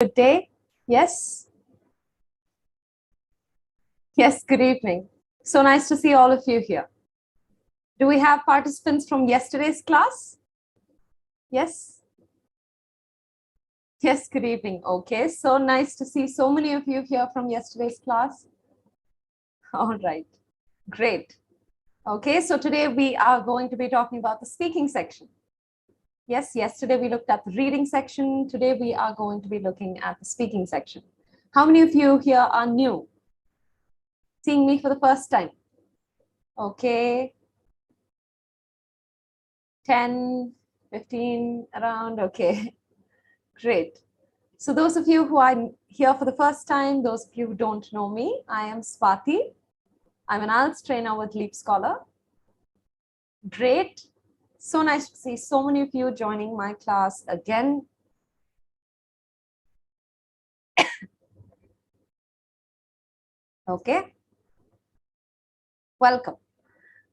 Good day. Yes. Yes, good evening. So nice to see all of you here. Do we have participants from yesterday's class? Yes. Yes, good evening. Okay, so nice to see so many of you here from yesterday's class. All right, great. Okay, so today we are going to be talking about the speaking section. Yes, yesterday we looked at the reading section. Today we are going to be looking at the speaking section. How many of you here are new? Seeing me for the first time? Okay. 10, 15, around, okay. Great. So those of you who are here for the first time, those of you who don't know me, I am Swati. I'm an IELTS trainer with LeapScholar. Great. So nice to see so many of you joining my class again. Okay. Welcome.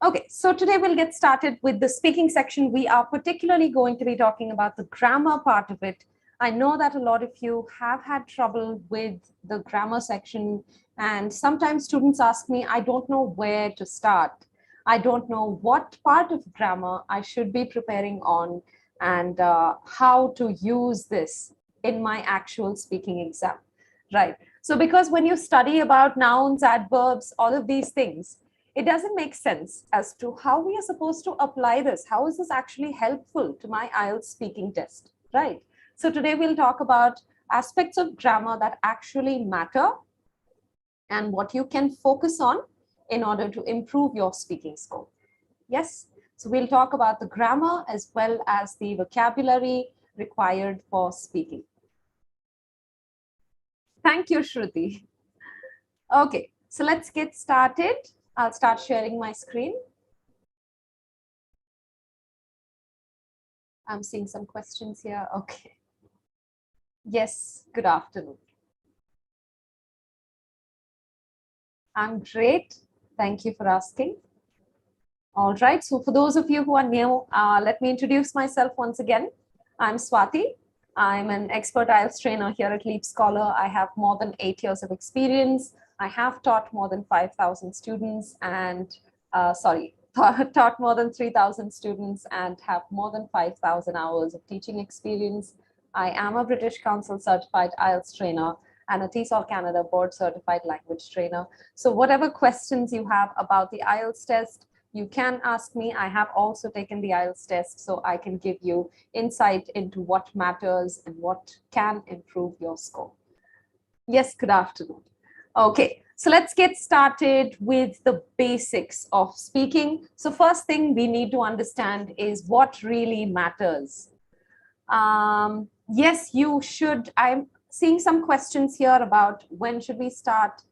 Okay, so today we'll get started with the speaking section. We are particularly going to be talking about the grammar part of it. I know that a lot of you have had trouble with the grammar section, and sometimes students ask me, I don't know where to start. I don't know what part of grammar I should be preparing on and how to use this in my actual speaking exam, right? So because when you study about nouns, adverbs, all of these things, it doesn't make sense as to how we are supposed to apply this. How is this actually helpful to my IELTS speaking test, right? So today we'll talk about aspects of grammar that actually matter and what you can focus on in order to improve your speaking score. Yes, so we'll talk about the grammar as well as the vocabulary required for speaking. Thank you, Shruti. Okay, so let's get started. I'll start sharing my screen. I'm seeing some questions here. Okay. Yes, good afternoon. I'm great. Thank you for asking. All right. So for those of you who are new, let me introduce myself once again. I'm Swati. I'm an expert IELTS trainer here at LeapScholar. I have more than 8 years of experience. I have taught more than 5,000 students and, taught more than 3,000 students and have more than 5,000 hours of teaching experience. I am a British Council certified IELTS trainer and a TESOL Canada board certified language trainer. So whatever questions you have about the IELTS test, you can ask me. I have also taken the IELTS test, so I can give you insight into what matters and what can improve your score. Yes, good afternoon. Okay, so let's get started with the basics of speaking. So first thing we need to understand is what really matters. Yes, you should. I'm seeing some questions here about when should we start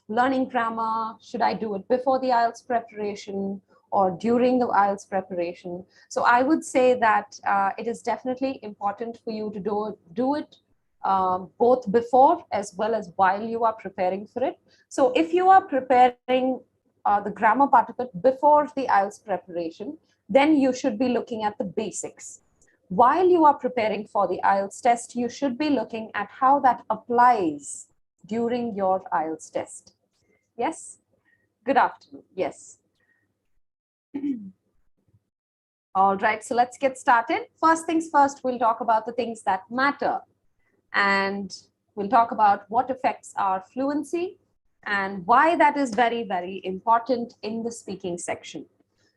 learning grammar. Should I do it before the IELTS preparation or during the IELTS preparation? So I would say that it is definitely important for you to do it both before as well as while you are preparing for it. So if you are preparing the grammar part of it before the IELTS preparation, then you should be looking at the basics. While you are preparing for the IELTS test, you should be looking at how that applies during your IELTS test. Yes? Good afternoon. Yes. All right, so let's get started. First things first, we'll talk about the things that matter. And we'll talk about what affects our fluency and why that is very, very important in the speaking section.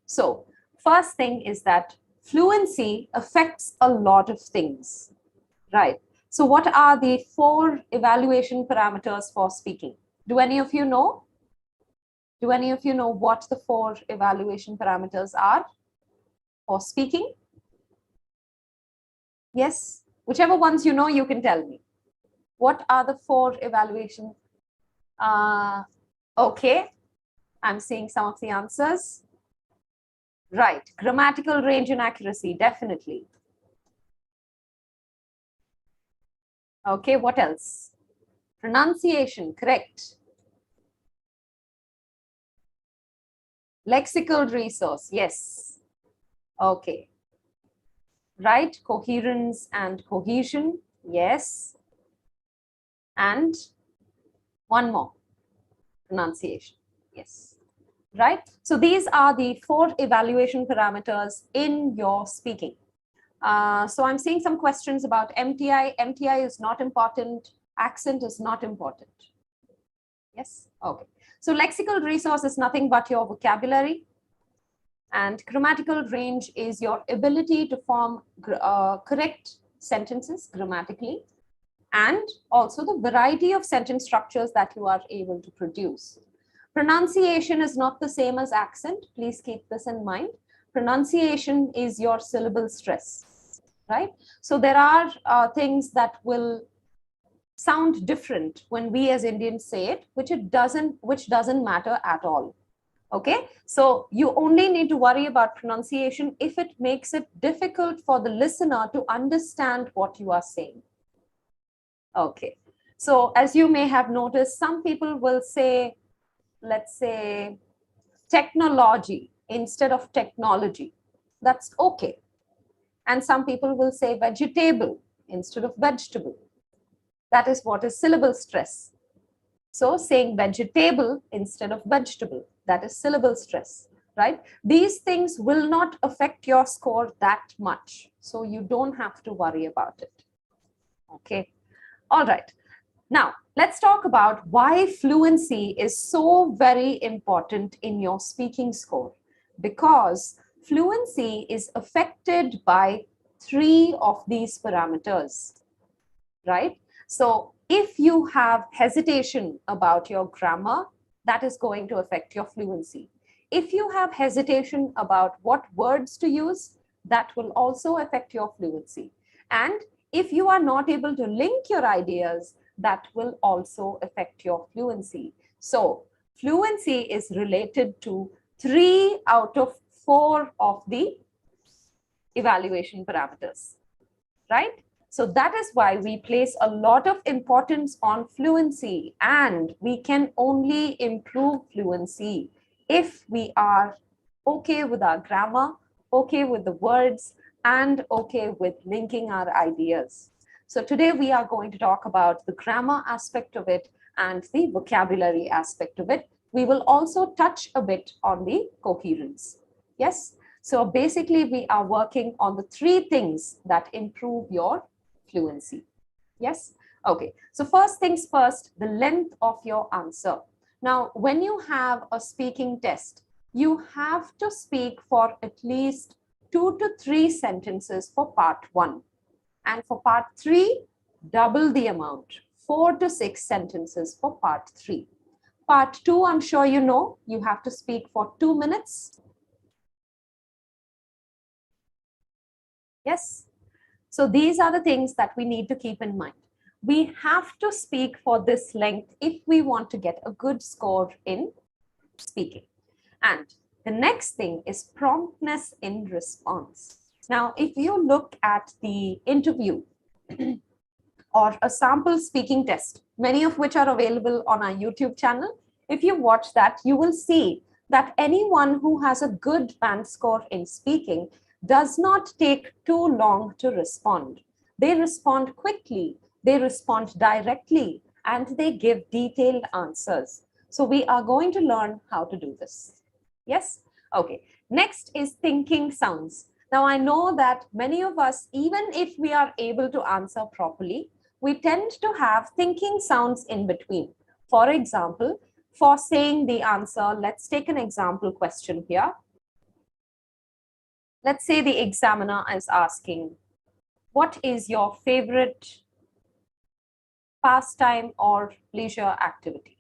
So first thing is that fluency affects a lot of things, right? So what are the 4 evaluation parameters for speaking? Do any of you know? Do any of you know what the 4 evaluation parameters are for speaking? Yes, whichever ones you know, you can tell me. What are the 4 evaluation? Okay, I'm seeing some of the answers. Right, grammatical range and accuracy, definitely. Okay, what else? Pronunciation, correct. Lexical resource, yes. Okay. Right, coherence and cohesion, Yes. And one more, pronunciation. Yes. Right? So these are the 4 evaluation parameters in your speaking. So I'm seeing some questions about MTI. MTI is not important. Accent is not important. Yes. Okay. So lexical resource is nothing but your vocabulary. And grammatical range is your ability to form correct sentences grammatically, and also the variety of sentence structures that you are able to produce. Pronunciation is not the same as accent. Please keep this in mind. Pronunciation is your syllable stress, right? So there are things that will sound different when we as Indians say it, which doesn't matter at all. Okay, so you only need to worry about pronunciation if it makes it difficult for the listener to understand what you are saying. Okay, so as you may have noticed, some people will say, let's say, technology instead of technology. That's okay. And some people will say vegetable instead of vegetable. That is what is syllable stress. So saying vegetable instead of vegetable, that is syllable stress, right? These things will not affect your score that much. So you don't have to worry about it. Okay. All right. Now, let's talk about why fluency is so very important in your speaking score. Because fluency is affected by 3 of these parameters, right? So if you have hesitation about your grammar, that is going to affect your fluency. If you have hesitation about what words to use, that will also affect your fluency. And if you are not able to link your ideas, that will also affect your fluency. So fluency is related to 3 out of 4 of the evaluation parameters, right? So that is why we place a lot of importance on fluency, and we can only improve fluency if we are okay with our grammar, okay with the words, and okay with linking our ideas. So today we are going to talk about the grammar aspect of it and the vocabulary aspect of it. We will also touch a bit on the coherence. Yes. So basically we are working on the 3 things that improve your fluency. Yes. Okay. So first things first, the length of your answer. Now, when you have a speaking test, you have to speak for at least 2 to 3 sentences for part 1. And for part 3, double the amount, 4 to 6 sentences for part 3. Part 2, I'm sure you know, you have to speak for 2 minutes. Yes. So these are the things that we need to keep in mind. We have to speak for this length if we want to get a good score in speaking. And the next thing is promptness in response. Now, if you look at the interview or a sample speaking test, many of which are available on our YouTube channel, if you watch that, you will see that anyone who has a good band score in speaking does not take too long to respond. They respond quickly, they respond directly, and they give detailed answers. So we are going to learn how to do this. Yes? Okay. Next is thinking sounds. Now, I know that many of us, even if we are able to answer properly, we tend to have thinking sounds in between. For example, for saying the answer, let's take an example question here. Let's say the examiner is asking, what is your favorite pastime or leisure activity?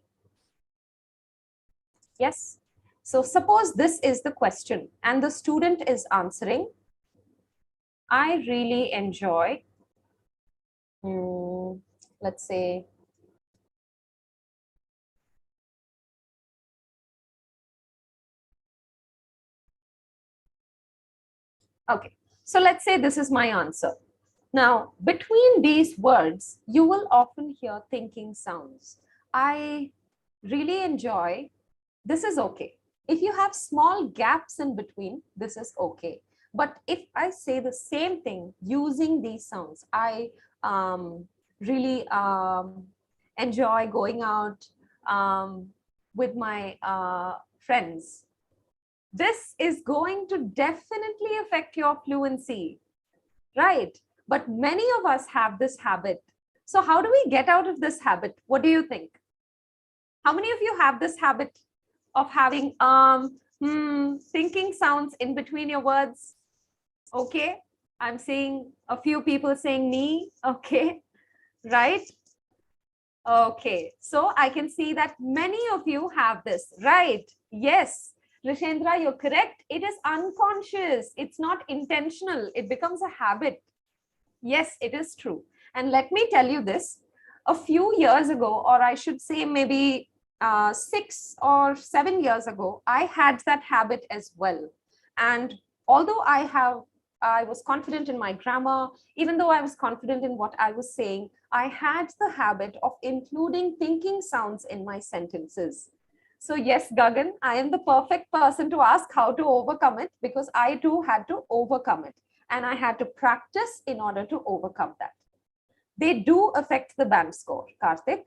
Yes. So suppose this is the question and the student is answering, I really enjoy, let's say, okay. So let's say this is my answer. Now, between these words, you will often hear thinking sounds. I really enjoy, this is okay. If you have small gaps in between, this is okay. But if I say the same thing using these sounds, I really enjoy going out with my friends. This is going to definitely affect your fluency, right? But many of us have this habit. So how do we get out of this habit? What do you think? How many of you have this habit of having thinking sounds in between your words? Okay, I'm seeing a few people saying me. Okay, right? Okay, so I can see that many of you have this, right? Yes, Rishendra, you're correct. It is unconscious. It's not intentional. It becomes a habit. Yes, it is true. And let me tell you this, a few years ago, or I should say maybe 6 or 7 years ago, I had that habit as well. And although I was confident in my grammar, even though I was confident in what I was saying, I had the habit of including thinking sounds in my sentences. So yes, Gagan, I am the perfect person to ask how to overcome it, because I too had to overcome it. And I had to practice in order to overcome that. They do affect the band score, Karthik.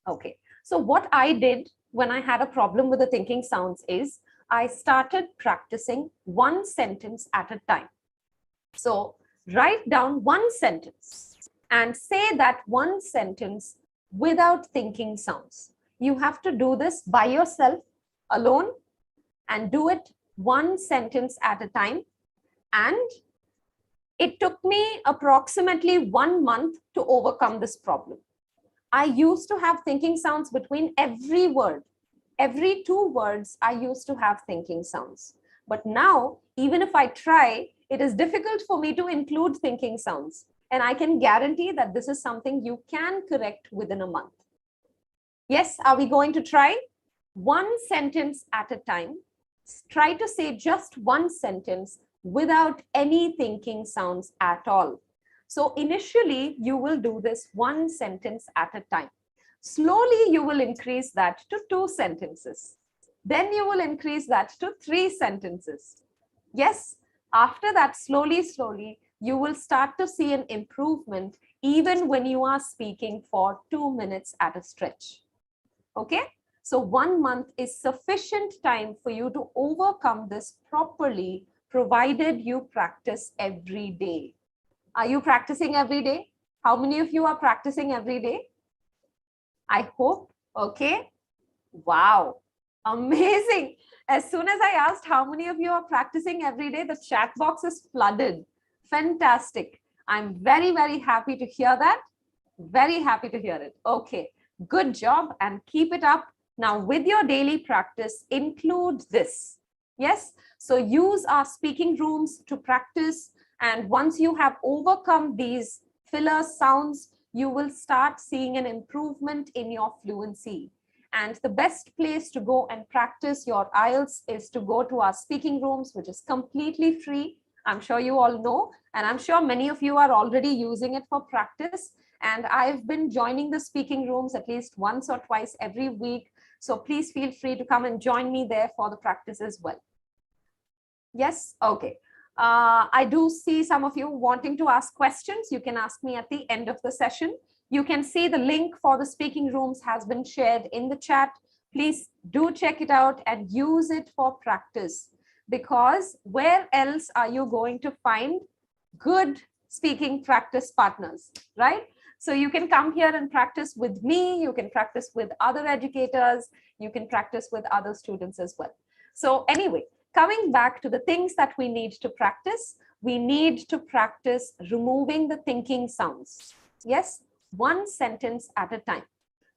Okay, so what I did when I had a problem with the thinking sounds is I started practicing one sentence at a time. So write down one sentence and say that one sentence without thinking sounds. You have to do this by yourself, alone, and do it one sentence at a time. And it took me approximately 1 month to overcome this problem. I used to have thinking sounds between every word. Every 2 words, I used to have thinking sounds. But now, even if I try, it is difficult for me to include thinking sounds. And I can guarantee that this is something you can correct within a month. Yes, are we going to try? One sentence at a time. Try to say just one sentence without any thinking sounds at all. So initially, you will do this one sentence at a time. Slowly, you will increase that to 2 sentences. Then you will increase that to 3 sentences. Yes, after that, slowly, you will start to see an improvement even when you are speaking for 2 minutes at a stretch. Okay? So 1 month is sufficient time for you to overcome this properly, provided you practice every day. Are you practicing every day? How many of you are practicing every day? I hope. Okay. Wow. Amazing. As soon as I asked how many of you are practicing every day, the chat box is flooded. Fantastic. I'm very, very happy to hear that. Very happy to hear it. Okay. Good job and keep it up. Now, with your daily practice, include this. Yes. So use our speaking rooms to practice. And once you have overcome these filler sounds, you will start seeing an improvement in your fluency. And the best place to go and practice your IELTS is to go to our speaking rooms, which is completely free. I'm sure you all know, and I'm sure many of you are already using it for practice. And I've been joining the speaking rooms at least once or twice every week. So please feel free to come and join me there for the practice as well. Yes? Okay. I do see some of you wanting to ask questions. You can ask me at the end of the session. You can see the link for the speaking rooms has been shared in the chat. Please do check it out and use it for practice, because where else are you going to find good speaking practice partners, right? So you can come here and practice with me. You can practice with other educators. You can practice with other students as well. So anyway, coming back to the things that we need to practice, we need to practice removing the thinking sounds. Yes, one sentence at a time.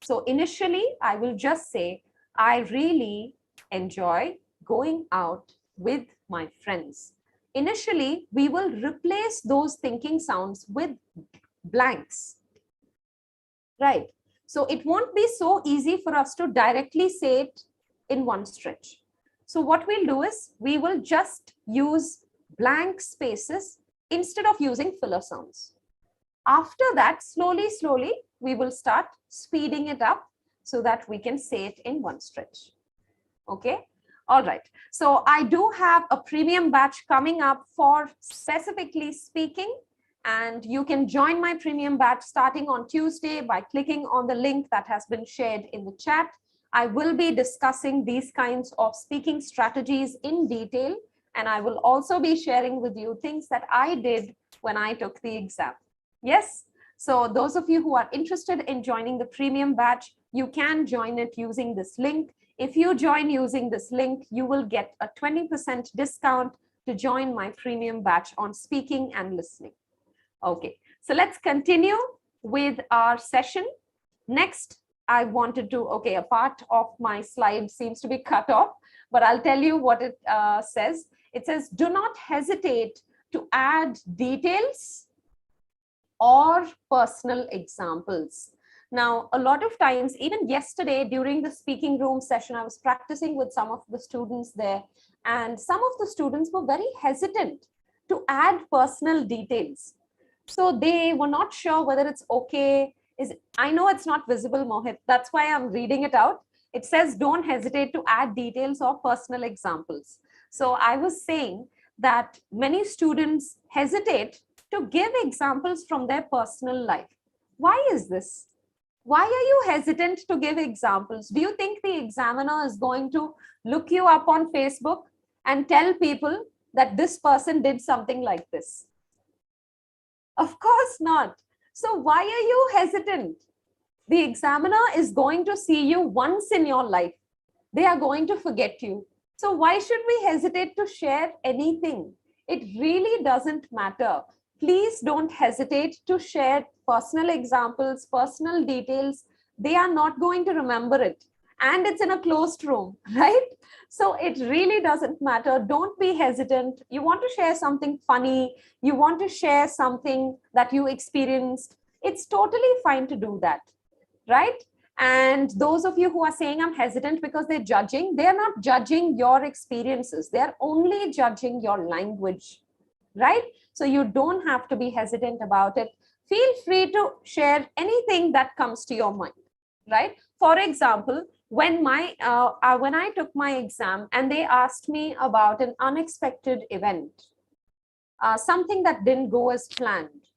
So initially, I will just say, I really enjoy going out with my friends. Initially, we will replace those thinking sounds with blanks, right? So it won't be so easy for us to directly say it in one stretch. So what we'll do is we will just use blank spaces instead of using filler sounds. After that, slowly, we will start speeding it up so that we can say it in one stretch. Okay. All right. So I do have a premium batch coming up for specifically speaking. And you can join my premium batch starting on Tuesday by clicking on the link that has been shared in the chat. I will be discussing these kinds of speaking strategies in detail, and I will also be sharing with you things that I did when I took the exam. Yes? So those of you who are interested in joining the premium batch, you can join it using this link. If you join using this link, you will get a 20% discount to join my premium batch on speaking and listening. Okay, so let's continue with our session. Next, I wanted to, okay, a part of my slide seems to be cut off, but I'll tell you what it says. It says, do not hesitate to add details or personal examples. Now, a lot of times, even yesterday during the speaking room session, I was practicing with some of the students there, and some of the students were very hesitant to add personal details. So they were not sure whether it's okay. I know it's not visible, Mohit. That's why I'm reading it out. It says, don't hesitate to add details or personal examples. So I was saying that many students hesitate to give examples from their personal life. Why is this? Why are you hesitant to give examples? Do you think the examiner is going to look you up on Facebook and tell people that this person did something like this? Of course not. So why are you hesitant? The examiner is going to see you once in your life. They are going to forget you. So why should we hesitate to share anything? It really doesn't matter. Please don't hesitate to share personal examples, personal details. They are not going to remember it. And it's in a closed room, right? So it really doesn't matter. Don't be hesitant. You want to share something funny. You want to share something that you experienced. It's totally fine to do that, right? And those of you who are saying I'm hesitant because they're judging, they're not judging your experiences. They're only judging your language, right? So you don't have to be hesitant about it. Feel free to share anything that comes to your mind, right? For example, when I took my exam and they asked me about an unexpected event, something that didn't go as planned,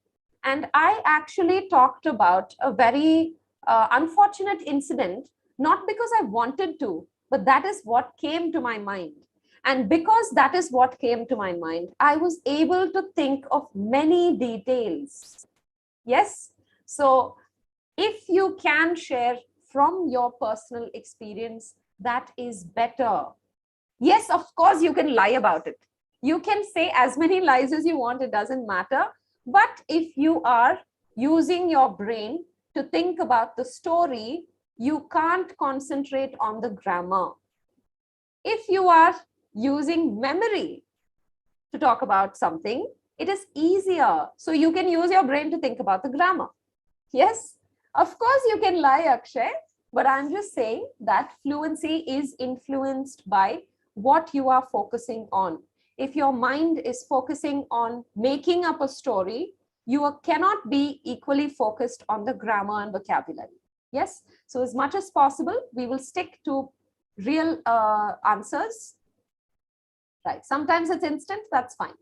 and I actually talked about a very unfortunate incident, not because I wanted to, but that is what came to my mind. And because that is what came to my mind, I was able to think of many details. Yes. So if you can share from your personal experience, that is better. Yes, of course, you can lie about it. You can say as many lies as you want, it doesn't matter. But if you are using your brain to think about the story, you can't concentrate on the grammar. If you are using memory to talk about something, it is easier. So you can use your brain to think about the grammar. Yes, of course you can lie, Akshay, but I'm just saying that fluency is influenced by what you are focusing on. If your mind is focusing on making up a story, you cannot be equally focused on the grammar and vocabulary. Yes, so as much as possible, we will stick to real answers. Right, sometimes it's instant, that's fine.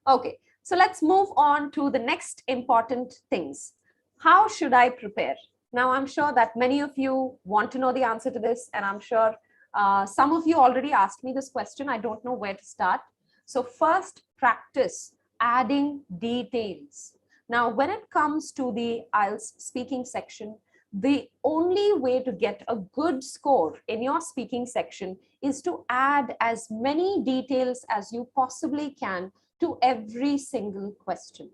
Okay, so let's move on to the next important things. How should I prepare? Now, I'm sure that many of you want to know the answer to this, and I'm sure some of you already asked me this question. I don't know where to start. So first, practice adding details. Now, when it comes to the IELTS speaking section, the only way to get a good score in your speaking section is to add as many details as you possibly can to every single question.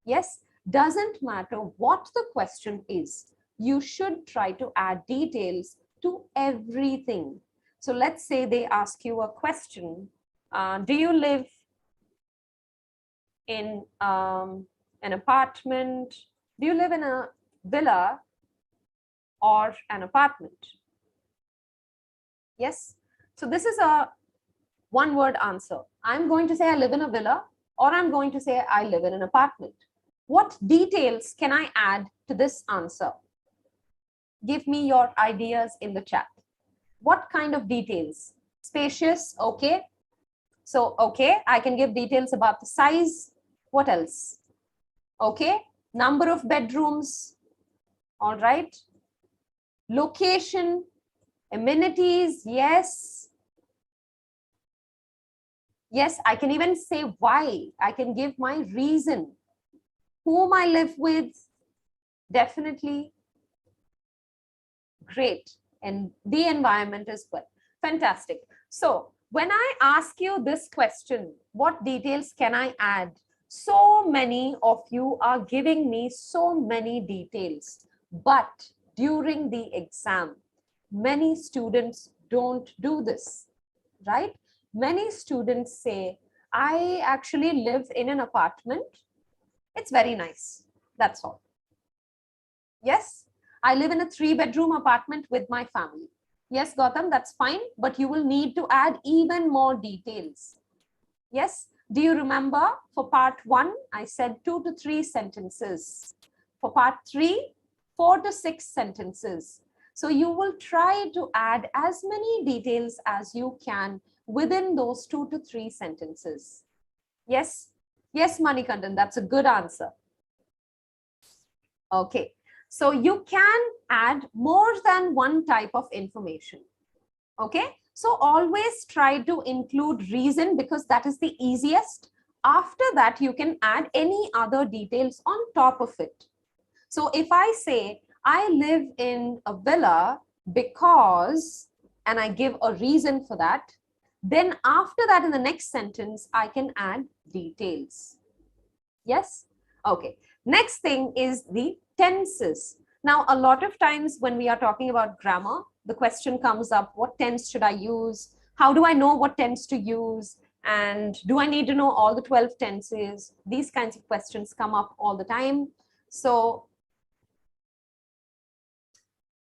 Yes, doesn't matter what the question is, you should try to add details to everything. So let's say they ask you a question, do you live in an apartment? Do you live in a villa or an apartment? Yes, so this is a one-word answer. I'm going to say I live in a villa, or I'm going to say I live in an apartment. What details can I add to this answer? Give me your ideas in the chat. What kind of details? Spacious, okay. So, okay, I can give details about the size. What else? Okay, number of bedrooms. All right. Location, amenities, yes. Yes, I can even say why. I can give my reason. Whom I live with, definitely. Great. And the environment as well. Fantastic. So when I ask you this question, what details can I add? So many of you are giving me so many details. But during the exam, many students don't do this, right? Many students say, I actually live in an apartment. It's very nice. That's all. Yes, I live in a 3-bedroom apartment with my family. Yes, Gautam, that's fine, but you will need to add even more details. Yes, do you remember for part 1, I said 2 to 3 sentences. For part 3, 4 to 6 sentences. So you will try to add as many details as you can within those 2 to 3 sentences. Yes, yes, Manikandan, that's a good answer. Okay. So you can add more than one type of information. Okay. So always try to include reason because that is the easiest. After that, you can add any other details on top of it. So if I say, I live in a villa because, and I give a reason for that, then after that in the next sentence, I can add details. Yes? Okay. Next thing is the tenses. Now, a lot of times when we are talking about grammar, the question comes up, what tense should I use? How do I know what tense to use? And do I need to know all the 12 tenses? These kinds of questions come up all the time. So,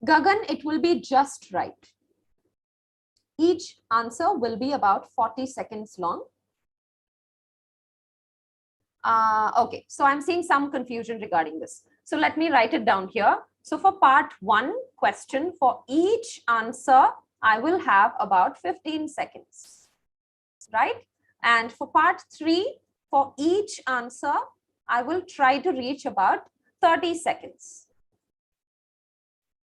Gagan, it will be just right. Each answer will be about 40 seconds long. Okay, so I'm seeing some confusion regarding this. So let me write it down here. So for part 1 question, for each answer, I will have about 15 seconds, right? And for part 3, for each answer, I will try to reach about 30 seconds.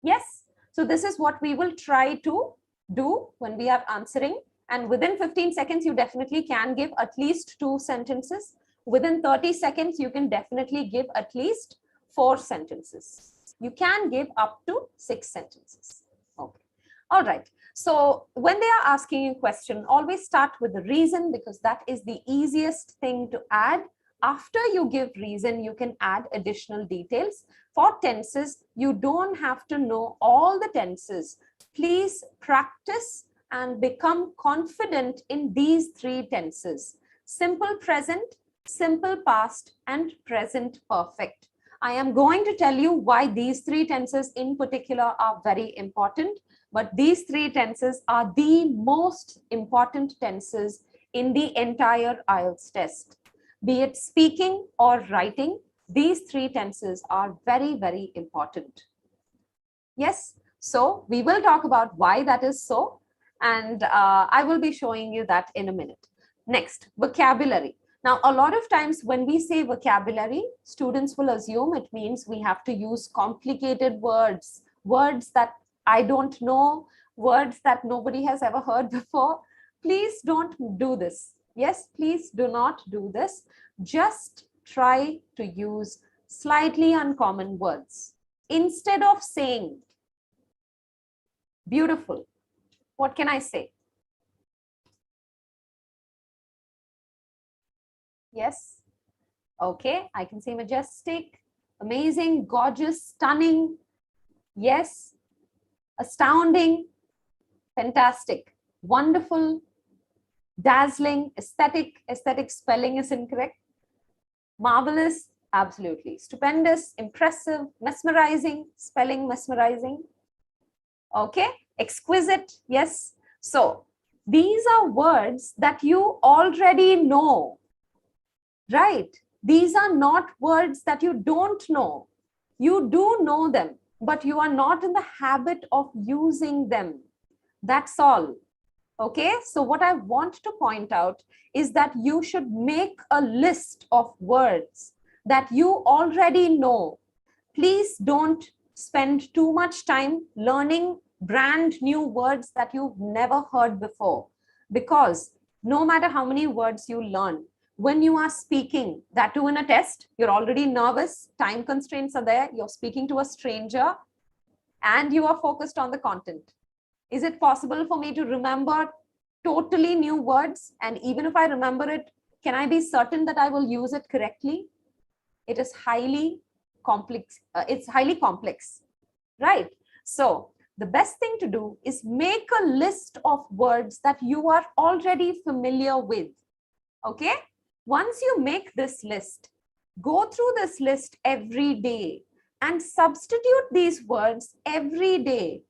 Yes, so this is what we will try to do when we are answering. And within 15 seconds, you definitely can give at least 2 sentences. Within 30 seconds, you can definitely give at least 4 sentences. You can give up to 6 sentences. Okay. All right. So when they are asking you a question, always start with the reason because that is the easiest thing to add. After you give reason, you can add additional details. For tenses, you don't have to know all the tenses. Please practice and become confident in these 3 tenses. Simple present, simple past, and present perfect. I am going to tell you why these 3 tenses in particular are very important. But these 3 tenses are the most important tenses in the entire IELTS test. Be it speaking or writing, these 3 tenses are very, very important. Yes, so we will talk about why that is so, and I will be showing you that in a minute. Next, vocabulary. Now, a lot of times when we say vocabulary, students will assume it means we have to use complicated words, words that I don't know, words that nobody has ever heard before. Please don't do this. Yes, please do not do this. Just try to use slightly uncommon words. Instead of saying, beautiful, what can I say? Yes. Okay, I can say majestic, amazing, gorgeous, stunning. Yes. Astounding, fantastic, wonderful, dazzling, aesthetic. Aesthetic spelling is incorrect. Marvelous, absolutely. Stupendous, impressive, mesmerizing, spelling mesmerizing. Okay, exquisite, yes. So these are words that you already know, right? These are not words that you don't know. You do know them, but you are not in the habit of using them. That's all. Okay, so what I want to point out is that you should make a list of words that you already know. Please don't spend too much time learning brand new words that you've never heard before, because no matter how many words you learn, when you are speaking, that too in a test, you're already nervous, time constraints are there, you're speaking to a stranger, and you are focused on the content. Is it possible for me to remember totally new words? And even if I remember it, can I be certain that I will use it correctly? It is highly complex. It's highly complex, right? So the best thing to do is make a list of words that you are already familiar with. Okay? Once you make this list, go through this list every day and substitute these words every day.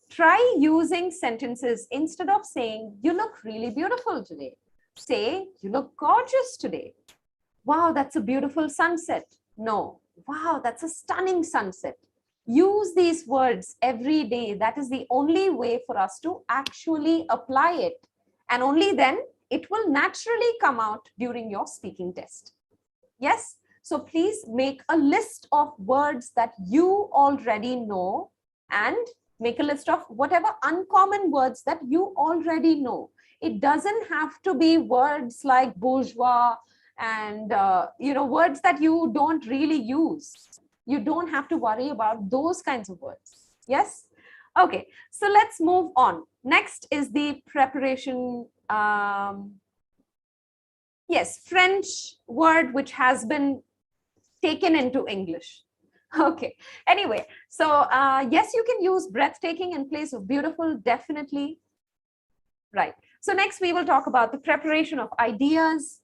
Try using sentences. Instead of saying, you look really beautiful today, say, you look gorgeous today. Wow, that's a beautiful sunset. No, wow, that's a stunning sunset. Use these words every day. That is the only way for us to actually apply it. And only then it will naturally come out during your speaking test. Yes? So please make a list of words that you already know, and make a list of whatever uncommon words that you already know. It doesn't have to be words like bourgeois and words that you don't really use. You don't have to worry about those kinds of words. Yes? Okay, so let's move on. Next is the preparation. Yes, French word which has been taken into English. Okay, anyway, so yes, you can use breathtaking in place of beautiful, definitely. Right. So next we will talk about the preparation of ideas.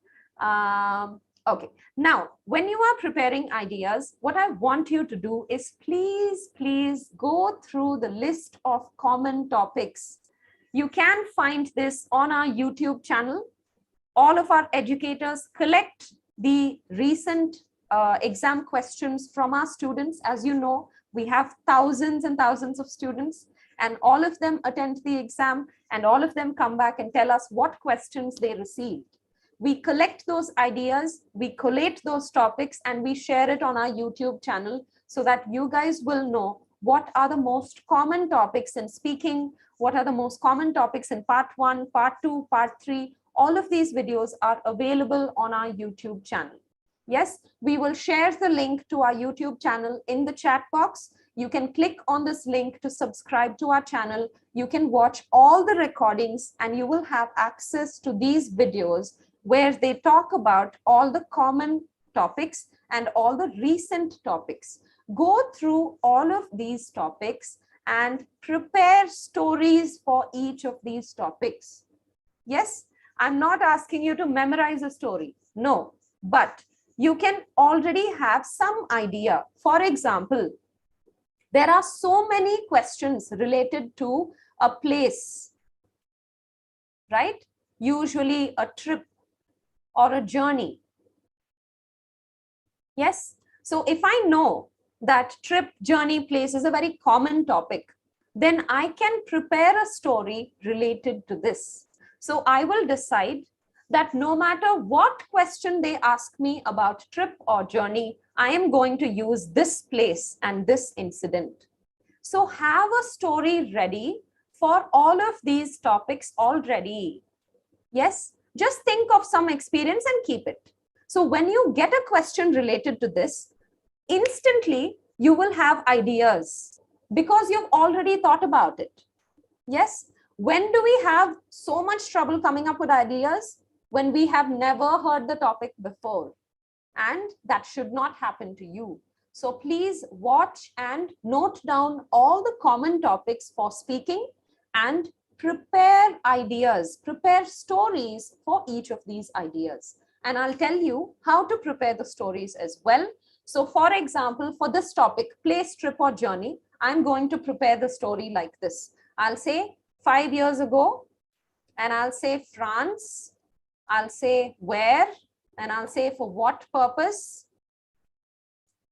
Okay, now when you are preparing ideas, what I want you to do is please go through the list of common topics. You can find this on our YouTube channel. All of our educators collect the recent exam questions from our students. As you know, we have thousands and thousands of students, and all of them attend the exam, and all of them come back and tell us what questions they received. We collect those ideas, we collate those topics, and we share it on our YouTube channel so that you guys will know what are the most common topics in speaking, what are the most common topics in part 1, part 2, part 3. All of these videos are available on our YouTube channel. Yes, we will share the link to our YouTube channel in the chat box. You can click on this link to subscribe to our channel. You can watch all the recordings and you will have access to these videos where they talk about all the common topics and all the recent topics. Go through all of these topics and prepare stories for each of these topics. Yes, I'm not asking you to memorize a story. No, but you can already have some idea. For example, there are so many questions related to a place, right? Usually a trip or a journey. Yes. So if I know that trip, journey, place is a very common topic, then I can prepare a story related to this. So I will decide that no matter what question they ask me about trip or journey, I am going to use this place and this incident. So have a story ready for all of these topics already. Yes, just think of some experience and keep it. So when you get a question related to this, instantly you will have ideas because you've already thought about it. Yes. When do we have so much trouble coming up with ideas? When we have never heard the topic before. And that should not happen to you. So please watch and note down all the common topics for speaking and prepare ideas, prepare stories for each of these ideas. And I'll tell you how to prepare the stories as well. So for example, for this topic, place, trip or journey, I'm going to prepare the story like this. I'll say 5 years ago, and I'll say France, I'll say where, and I'll say for what purpose,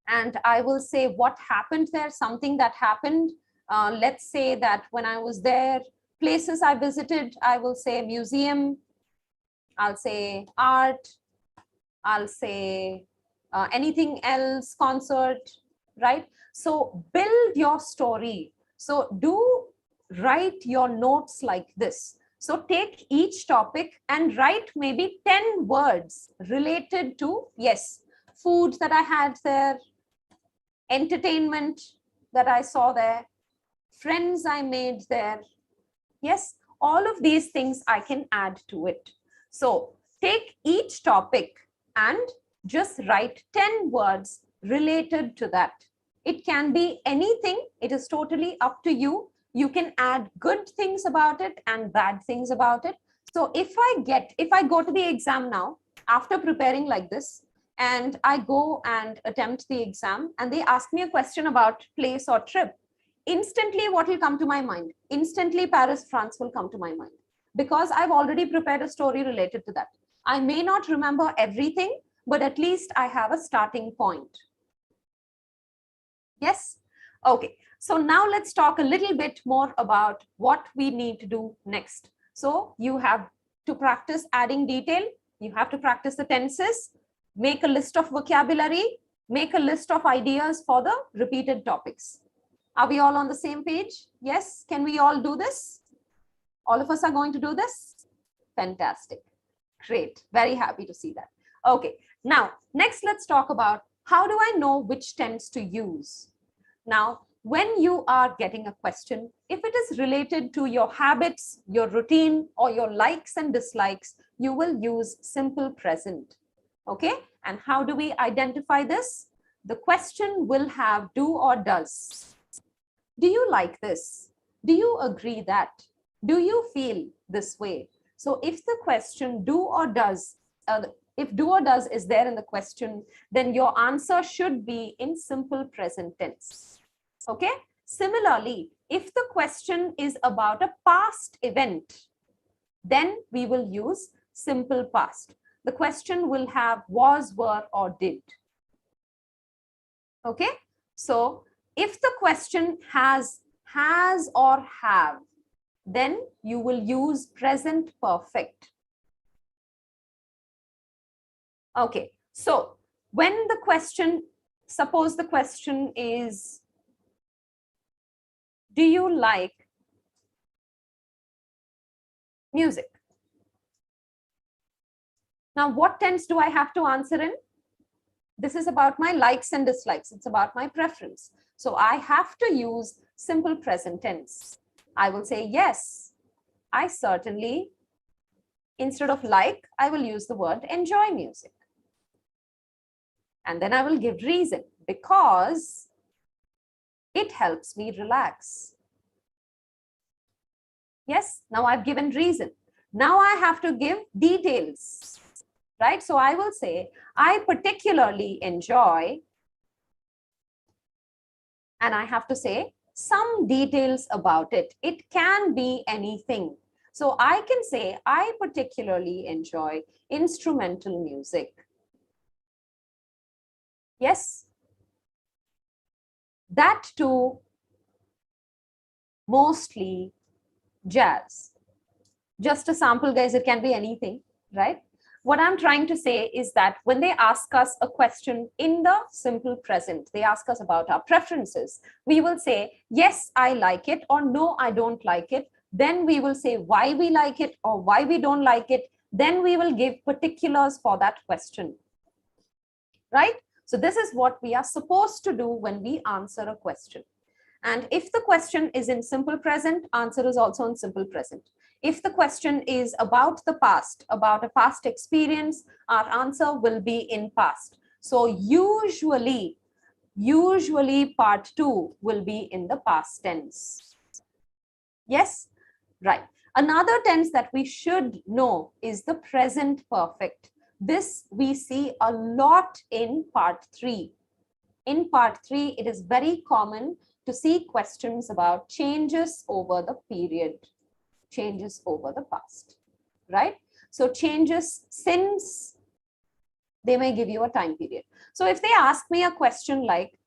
and I will say what happened there, something that happened. Let's say that when I was there, places I visited, I will say museum, I'll say art, I'll say anything else, concert, right? So build your story. So do write your notes like this. So take each topic and write maybe 10 words related to, yes, food that I had there, entertainment that I saw there, friends I made there. Yes, all of these things I can add to it. So take each topic and just write 10 words related to that. It can be anything. It is totally up to you. You can add good things about it and bad things about it. So if I go to the exam now, after preparing like this, and I go and attempt the exam, and they ask me a question about place or trip, instantly what will come to my mind? Instantly Paris, France will come to my mind, because I've already prepared a story related to that. I may not remember everything, but at least I have a starting point. Yes? Okay. So now let's talk a little bit more about what we need to do next. So you have to practice adding detail. You have to practice the tenses, make a list of vocabulary, make a list of ideas for the repeated topics. Are we all on the same page? Yes. Can we all do this? All of us are going to do this? Fantastic. Great. Very happy to see that. Okay. Now, next, let's talk about how do I know which tense to use? Now, when you are getting a question, if it is related to your habits, your routine, or your likes and dislikes, you will use simple present. Okay. And how do we identify this? The question will have do or does. Do you like this? Do you agree that? Do you feel this way? So if the question do or does, if do or does is there in the question, then your answer should be in simple present tense. Okay. Similarly, if the question is about a past event, then we will use simple past. The question will have was, were, or did. Okay. So if the question has or have, then you will use present perfect. Okay. So when the question, suppose the question is, do you like music? Now, what tense do I have to answer in? This is about my likes and dislikes. It's about my preference. So I have to use simple present tense. I will say, yes, I certainly, instead of like, I will use the word enjoy music. And then I will give reason, because it helps me relax. Yes, now I've given reason. Now I have to give details, right? So I will say, I particularly enjoy, and I have to say some details about it. It can be anything. So I can say, I particularly enjoy instrumental music. Yes. That too, mostly jazz. Just a sample, guys, it can be anything, right? What I'm trying to say is that when they ask us a question in the simple present, they ask us about our preferences. We will say, yes, I like it, or no, I don't like it. Then we will say why we like it or why we don't like it. Then we will give particulars for that question, right? So this is what we are supposed to do when we answer a question. And if the question is in simple present, answer is also in simple present. If the question is about the past, about a past experience, our answer will be in past. So usually part 2 will be in the past tense. Yes, right. Another tense that we should know is the present perfect. This we see a lot in part 3. In part 3, it is very common to see questions about changes over the period, changes over the past, right? So changes since, they may give you a time period. So if they ask me a question like,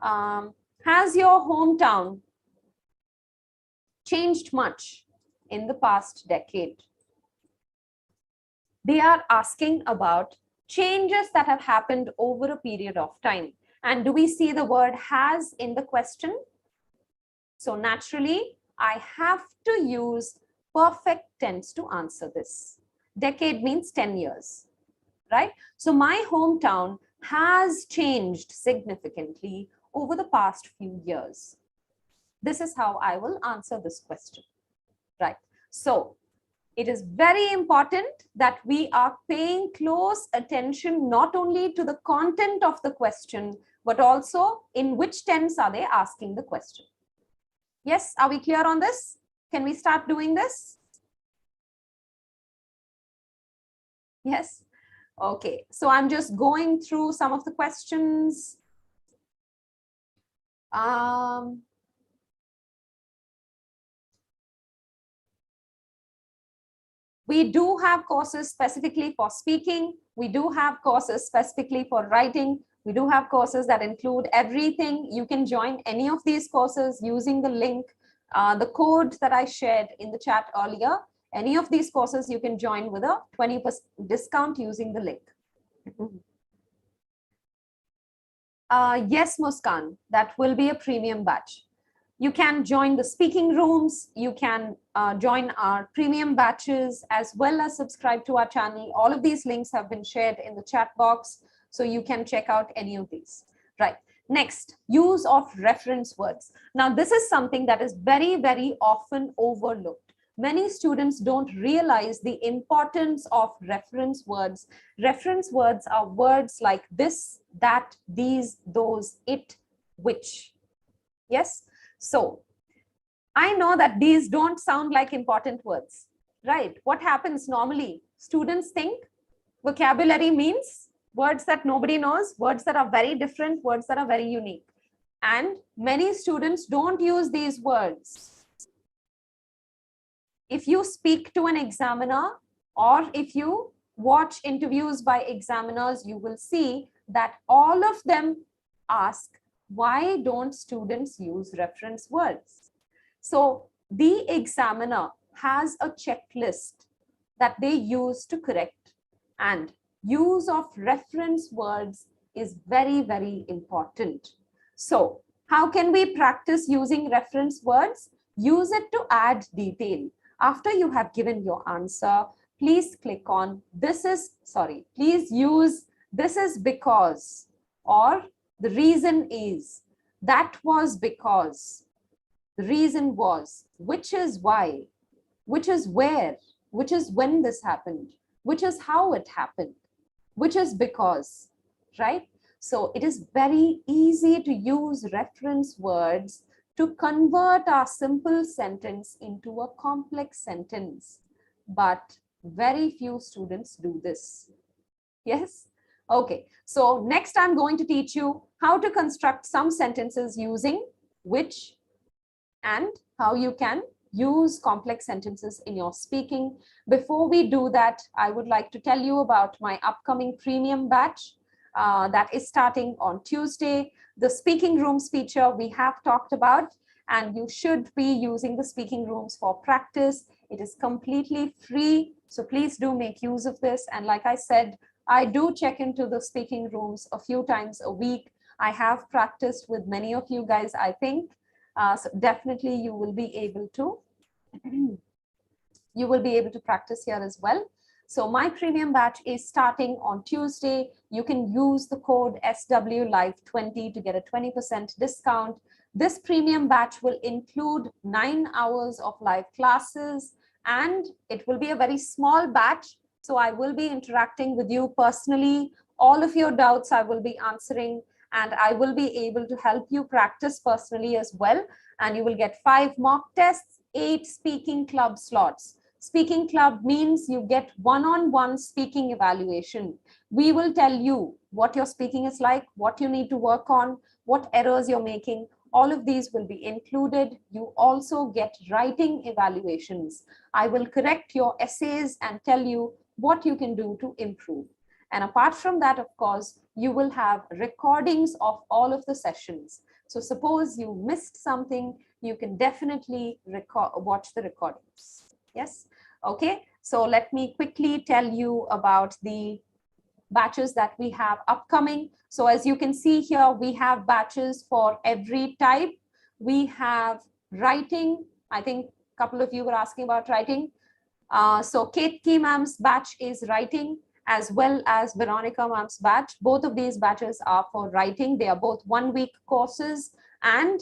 has your hometown changed much in the past decade? They are asking about changes that have happened over a period of time. And do we see the word has in the question? So naturally, I have to use perfect tense to answer this. Decade means 10 years, right? So my hometown has changed significantly over the past few years. This is how I will answer this question, right? So it is very important that we are paying close attention not only to the content of the question, but also in which tense are they asking the question. Yes, are we clear on this? Can we start doing this? Yes. Okay, so I'm just going through some of the questions. We do have courses specifically for speaking. We do have courses specifically for writing. We do have courses that include everything. You can join any of these courses using the link, the code that I shared in the chat earlier. Any of these courses you can join with a 20% discount using the link. Yes, Muskan, that will be a premium batch. You can join the speaking rooms. You can join our premium batches as well as subscribe to our channel. All of these links have been shared in the chat box, so you can check out any of these. Right. Next, use of reference words. Now, this is something that is very, very often overlooked. Many students don't realize the importance of reference words. Reference words are words like this, that, these, those, it, which. Yes. So I know that these don't sound like important words, right? What happens normally? Students think vocabulary means words that nobody knows, words that are very different, words that are very unique. And many students don't use these words. If you speak to an examiner or if you watch interviews by examiners, you will see that all of them ask, why don't students use reference words? So the examiner has a checklist that they use to correct, and use of reference words is very, very important. So how can we practice using reference words? Use it to add detail. After you have given your answer, please click on please use this is because, or the reason is, that was because, the reason was, which is why, which is where, which is when this happened, which is how it happened, which is because, right? So it is very easy to use reference words to convert our simple sentence into a complex sentence. But very few students do this. Yes? Okay, so next I'm going to teach you how to construct some sentences using which and how you can use complex sentences in your speaking. Before we do that, I would like to tell you about my upcoming premium batch that is starting on Tuesday. The speaking rooms feature we have talked about, and you should be using the speaking rooms for practice. It is completely free, so please do make use of this. And like I said, I do check into the speaking rooms a few times a week. I have practiced with many of you guys, I think. So definitely you will be able to practice here as well. So my premium batch is starting on Tuesday. You can use the code SWLive20 to get a 20% discount. This premium batch will include 9 hours of live classes, and it will be a very small batch. So I will be interacting with you personally. All of your doubts I will be answering, and I will be able to help you practice personally as well. And you will get 5 mock tests, 8 speaking club slots. Speaking club means you get one-on-one speaking evaluation. We will tell you what your speaking is like, what you need to work on, what errors you're making. All of these will be included. You also get writing evaluations. I will correct your essays and tell you what you can do to improve. And apart from that, of course, you will have recordings of all of the sessions. So suppose you missed something, you can definitely watch the recordings. Yes. Okay. So let me quickly tell you about the batches that we have upcoming. So as you can see here, we have batches for every type. We have writing. I think a couple of you were asking about writing. So Kate Key ma'am's batch is writing, as well as Veronica ma'am's batch. Both of these batches are for writing. They are both 1 week courses, and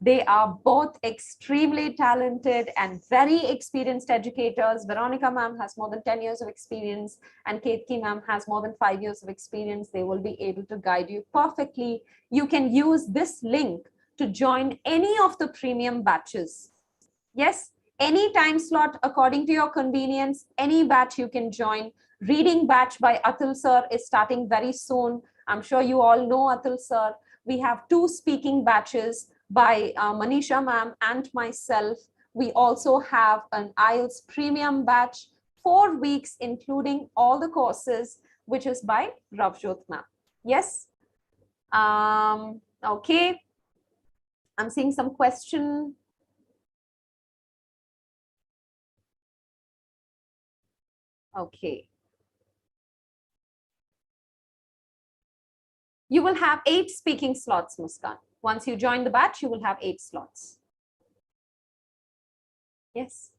they are both extremely talented and very experienced educators. Veronica ma'am has more than 10 years of experience, and Kate Key ma'am has more than 5 years of experience. They will be able to guide you perfectly. You can use this link to join any of the premium batches. Yes, any time slot according to your convenience, any batch you can join. Reading batch by Atul sir is starting very soon. I'm sure you all know Atul sir. We have 2 speaking batches by Manisha ma'am and myself. We also have an IELTS premium batch, 4 weeks, including all the courses, which is by Ravjot ma'am. Yes. Okay. I'm seeing some question. Okay. You will have 8 speaking slots, Muskan. Once you join the batch, you will have 8 slots. Yes.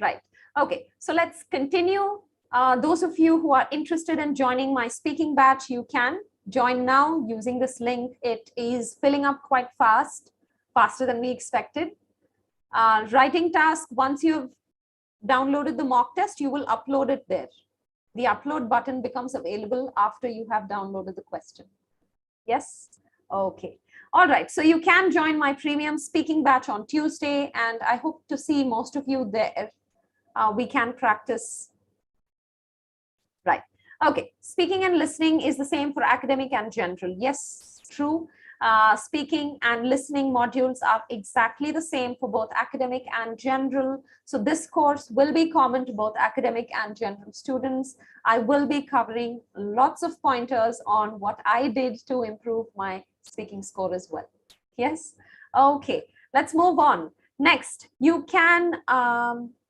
Right. Okay. So let's continue. Those of you who are interested in joining my speaking batch, you can join now using this link. It is filling up quite fast, faster than we expected. Writing task, once you've downloaded the mock test, you will upload it there. The upload button becomes available after you have downloaded the question. Yes? Okay. All right. So you can join my premium speaking batch on Tuesday, and I hope to see most of you there. We can practice. Right. Okay. Speaking and listening is the same for academic and general. Yes, true. Speaking and listening modules are exactly the same for both academic and general. So this course will be common to both academic and general students. I will be covering lots of pointers on what I did to improve my speaking score as well. Yes. Okay. Let's move on. Next, you can,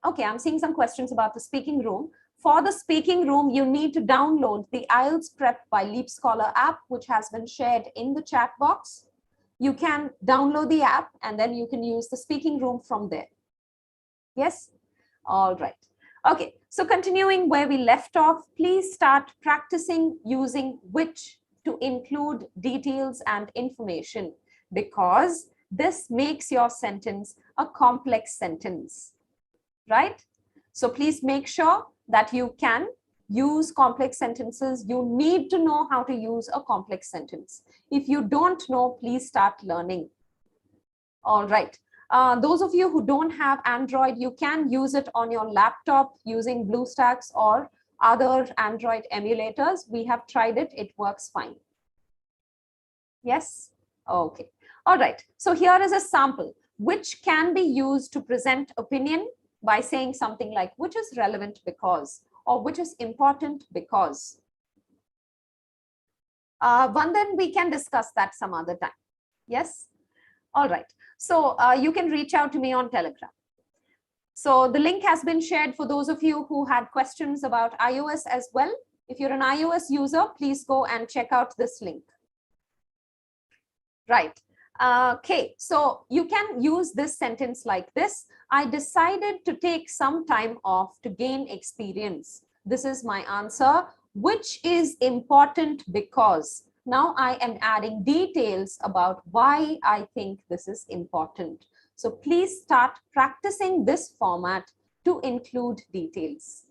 okay, I'm seeing some questions about the speaking room. For the speaking room, you need to download the IELTS Prep by LeapScholar app, which has been shared in the chat box. You can download the app and then you can use the speaking room from there. Yes? All right. Okay, so continuing where we left off, please start practicing using which to include details and information, because this makes your sentence a complex sentence, right? So please make sure that you can use complex sentences. You need to know how to use a complex sentence. If you don't know, please start learning. All right. Those of you who don't have Android, you can use it on your laptop using BlueStacks or other Android emulators. We have tried it. It works fine. Yes? Okay. All right. So here is a sample which can be used to present opinion by saying something like, which is relevant because, or which is important because. Vandan, we can discuss that some other time. Yes? All right. So you can reach out to me on Telegram. So the link has been shared for those of you who had questions about iOS as well. If you're an iOS user, please go and check out this link. Right. Okay, so you can use this sentence like this. I decided to take some time off to gain experience. This is my answer, which is important because. Now I am adding details about why I think this is important. So please start practicing this format to include details.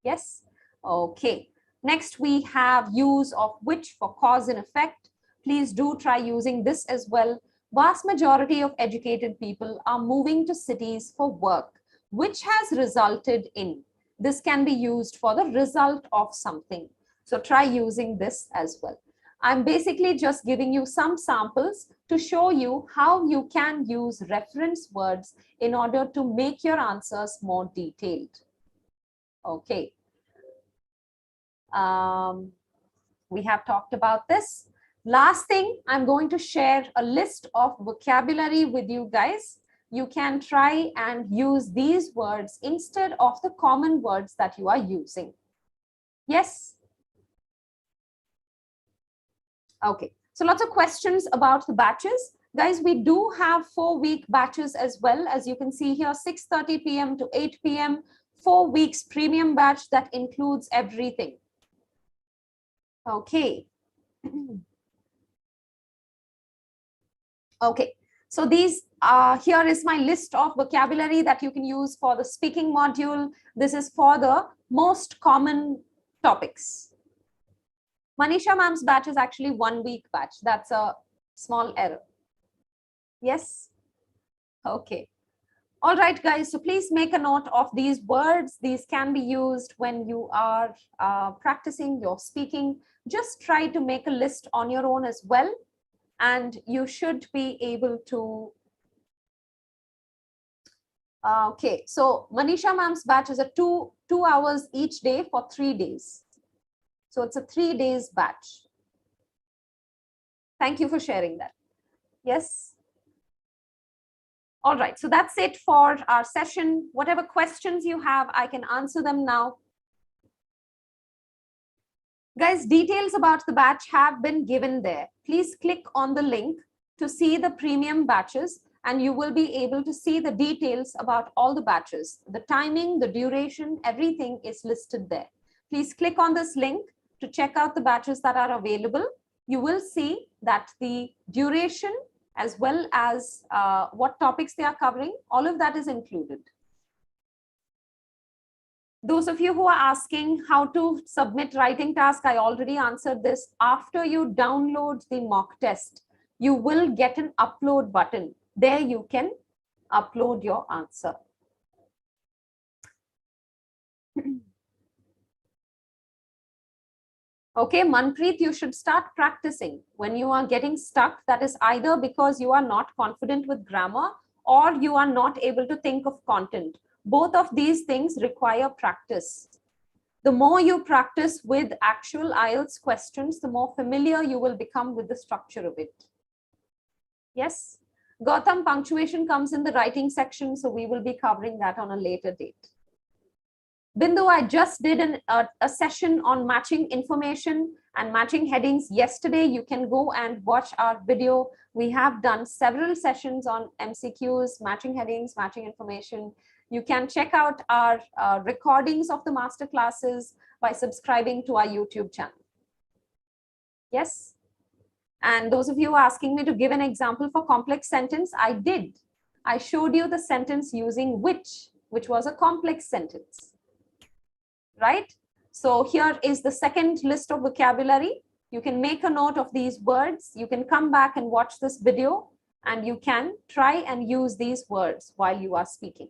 Yes? Okay. Next, we have use of which for cause and effect. Please do try using this as well. Vast majority of educated people are moving to cities for work, which has resulted in. This can be used for the result of something. So try using this as well. I'm basically just giving you some samples to show you how you can use reference words in order to make your answers more detailed. Okay. We have talked about this. Last thing, I'm going to share a list of vocabulary with you guys. You can try and use these words instead of the common words that you are using. Yes? Okay, so lots of questions about the batches. Guys, we do have 4-week batches as well. As you can see here, 6:30 p.m. to 8 p.m., 4 weeks premium batch that includes everything. Okay. Okay, so these here is my list of vocabulary that you can use for the speaking module. This is for the most common topics. Manisha ma'am's batch is actually 1-week batch. That's a small error. Yes. Okay. All right, guys. So please make a note of these words. These can be used when you are practicing your speaking. Just try to make a list on your own as well. And you should be able to. Okay. So Manisha ma'am's batch is a two hours each day for 3 days. So it's a 3 days batch. Thank you for sharing that. Yes. All right, so that's it for our session. Whatever questions you have, I can answer them now. Guys, details about the batch have been given there. Please click on the link to see the premium batches, and you will be able to see the details about all the batches. The timing, the duration, everything is listed there. Please click on this link to check out the batches that are available. You will see that the duration as well as what topics they are covering, all of that is included. Those of you who are asking how to submit writing task, I already answered this. After you download the mock test, you will get an upload button. There you can upload your answer. Okay, Manpreet, you should start practicing. When you are getting stuck, that is either because you are not confident with grammar or you are not able to think of content. Both of these things require practice. The more you practice with actual IELTS questions, the more familiar you will become with the structure of it. Yes? Gautam, punctuation comes in the writing section, so we will be covering that on a later date. Bindu, I just did a session on matching information and matching headings yesterday. You can go and watch our video. We have done several sessions on MCQs, matching headings, matching information. You can check out our recordings of the master classes by subscribing to our YouTube channel. Yes. And those of you asking me to give an example for complex sentence, I did. I showed you the sentence using which was a complex sentence. Right? So here is the second list of vocabulary. You can make a note of these words. You can come back and watch this video and you can try and use these words while you are speaking.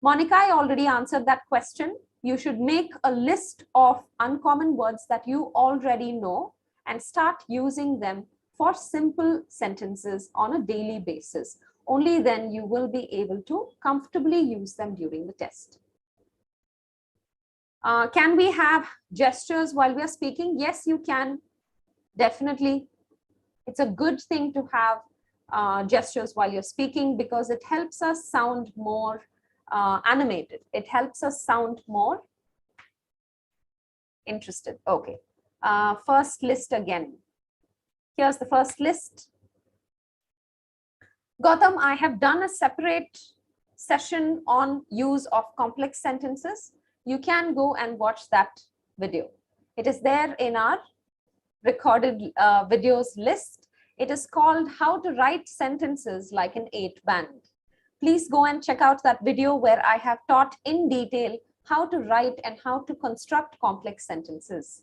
Monica, I already answered that question. You should make a list of uncommon words that you already know and start using them for simple sentences on a daily basis. Only then you will be able to comfortably use them during the test. Can we have gestures while we are speaking? Yes, you can. Definitely. It's a good thing to have gestures while you're speaking because it helps us sound more animated. It helps us sound more interested. Okay. First list again. Here's the first list. Gautam, I have done a separate session on use of complex sentences. You can go and watch that video. It is there in our recorded videos list. It is called How to Write Sentences Like an 8-Band. Please go and check out that video where I have taught in detail how to write and how to construct complex sentences.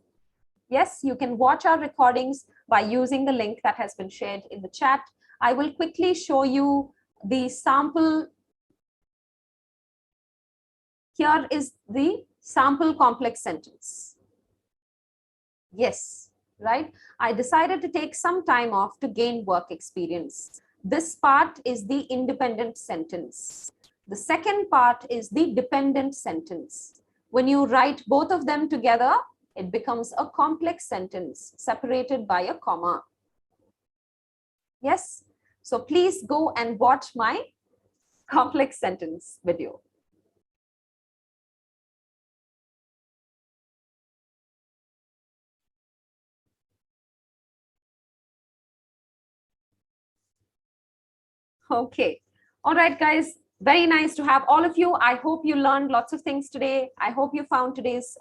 Yes, you can watch our recordings by using the link that has been shared in the chat. I will quickly show you the sample. Here is the sample complex sentence. Yes, right? I decided to take some time off to gain work experience. This part is the independent sentence. The second part is the dependent sentence. When you write both of them together, it becomes a complex sentence separated by a comma. Yes, so please go and watch my complex sentence video. Okay. All right, guys. Very nice to have all of you. I hope you learned lots of things today. I hope you found today's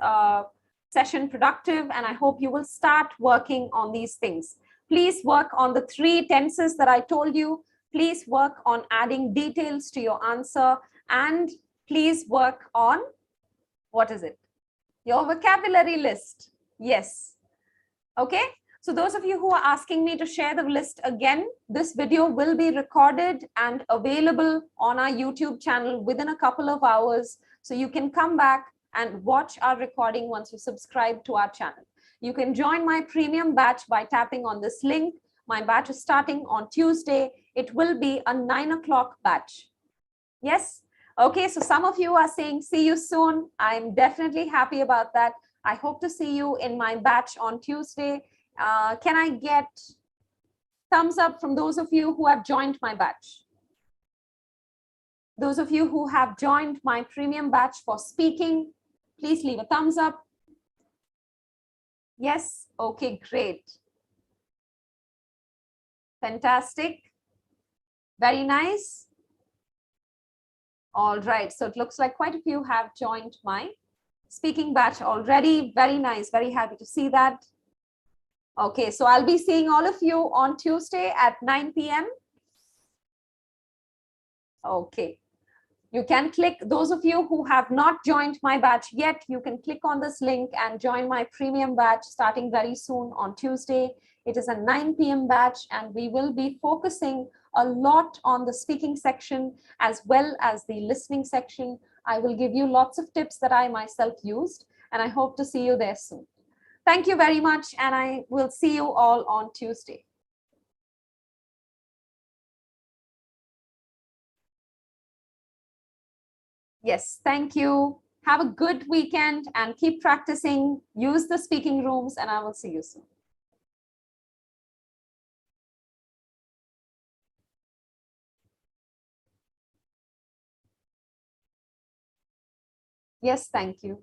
session productive, and I hope you will start working on these things. Please work on the 3 tenses that I told you. Please work on adding details to your answer, and please work on, what is it? Your vocabulary list. Yes. Okay. So those of you who are asking me to share the list again, this video will be recorded and available on our YouTube channel within a couple of hours. So you can come back and watch our recording once you subscribe to our channel. You can join my premium batch by tapping on this link. My batch is starting on Tuesday. It will be a 9 o'clock batch. Yes. Okay. So some of you are saying, see you soon. I'm definitely happy about that. I hope to see you in my batch on Tuesday. Can I get thumbs up from those of you who have joined my batch? Those of you who have joined my premium batch for speaking, please leave a thumbs up. Yes. Okay, great. Fantastic. Very nice. All right. So it looks like quite a few have joined my speaking batch already. Very nice. Very happy to see that. Okay, so I'll be seeing all of you on Tuesday at 9 p.m. Okay. You can click, those of you who have not joined my batch yet, you can click on this link and join my premium batch starting very soon on Tuesday. It is a 9 p.m. batch, and we will be focusing a lot on the speaking section as well as the listening section. I will give you lots of tips that I myself used, and I hope to see you there soon. Thank you very much, and I will see you all on Tuesday. Yes, thank you. Have a good weekend and keep practicing. Use the speaking rooms, and I will see you soon. Yes, thank you.